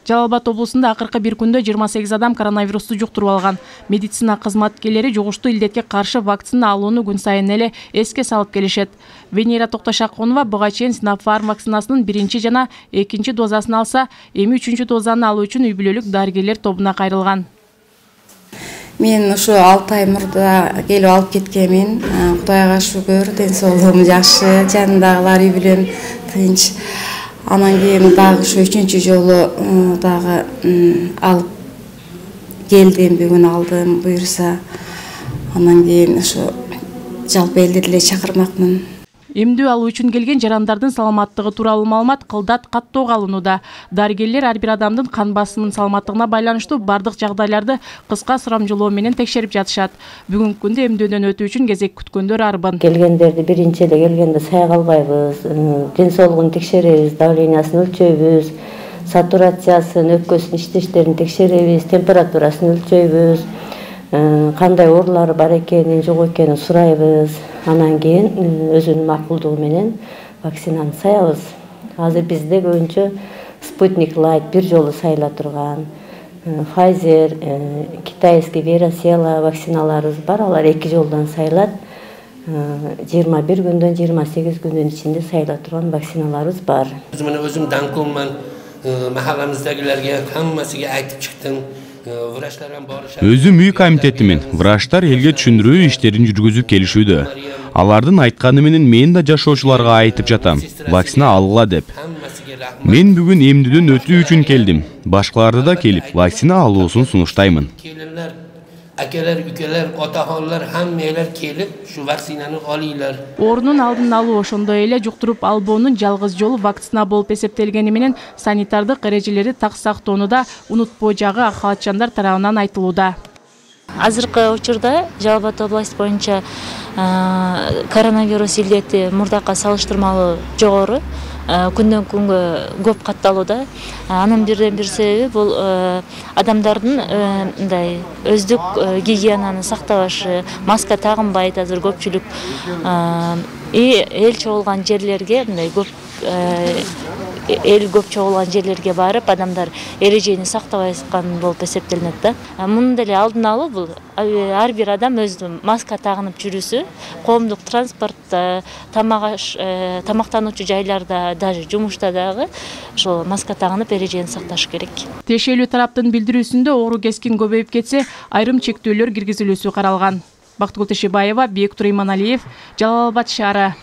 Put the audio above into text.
Жалал Абад облусунда акыркы бир күндө 28 адам коронавирусту жуктуруп алган. Медицина кызматкерлери жугуштуу илдетке каршы вакцина алууну күн сайын эле эске салып келишет. Венера Токтошаконова буга чейин Sinopharm вакцинасынын 1 жана 2 дозасын алса, эми 3 дозаны алуу үчүн үй бүлөлүк дарыгерлер тобуна кайрылган. Мен ушу 6 ай мурда келип алып кеткенмин. Кудайга шүгүр, ден соолугум жакшы, жанындагылар үй бүлөм тынч. Анан кийин дагы ушу 3 жолу дагы алып келдим, бүгүн алдым буюрса. Анан кийин ушу жалпы элди деле чакырмакмын. Эмдөө алуу үчүн келген жарандардын саламаттыгы тууралуу маалымат кылдат каттоого алынууда. Дарыгерлер ар бир адамдын кан басымынын саламаттыгына байланыштуу бардык жагдайларды кыска сурамжылоо менен текшерип жатышат. Бүгүнкү күндө эмдөөдөн өтүү үчүн кезек күткөндөр арбын. Келгендерди биринчи эле келгенде сая калбайбыз, ден соолугун текшеребиз, давлениясын өлчөйбүз, сатурациясын, өпкөсүнүн иштештерин текшеребиз, температурасын өлчөйбүз, кандай оорулары бар экенин, жок экенин сурайбыз. Анан кийин өзүнүн макулдугу менен вакцинаны саябыз. Азыр бизде көбүнчө Sputnik Light бир жолу сайыла турган, Pfizer, китайский Verocell вакциналарыбыз бар. Алар 2 жолдон сайылат. 21 күндөн 28 күндүн ичинде сайыла турган вакциналарыбыз бар. Өзүм даңколман, махалламыздагыларга хаммасыга айтып чыктым. Өзүм үй комитетимин, врачтар элге түшүндүрүү иштерин жүргүзүп келишүүдө. Алардын айтканы менен мен да жашоочуларга айтып жатам, вакцина алгыла деп. Мен бүгүн эмдүүдөн өтүү үчүн келдим. Башкаларды да келип, вакцина алуусун сунуштаймын. Akalar, ukalar, otaxonlar hammalar kelib shu vaksinani olinglar. Оорунун алдын алуу ошондой эле жуктуруп албоонун жалгыз жолу вакцина болуп эсептелгени менен санитардык эрежелерди так сактоонуда унутпоо жагы ак халатчандар тарабынан айтылууда. Азыркы учурда Жалал Абад области боюнча коронавирус илдети мурдакка салыштырмалуу жогору, күндөн күнгө көп катталууда. Анын бирден бир себеби бул адамдардын мындай өздүк гигиенаны сактабашы, маска тагынбайт азыр көпчүлүк. Эл чогулган жерлерге мындай көп эл көп чогулган жерлерге барып, адамдар эрежени сактабай аткан болуп эсептелинет да. Муну деле алдын алуу бул ар бир адам өзү маска тагынып жүрүүсү, коомдук транспортто, тамактануучу жайларда, даже жумушта дагы ошол маска тагынып эрежени сакташ керек. Тиешелүү тараптын билдирүүсүндө оору кескин көбөйүп кетсе, айрым чектөөлөр киргизилүүсү каралган. Бактыгүл Тешебаева, Бектур Иманалиев, Жалал Абад шаары.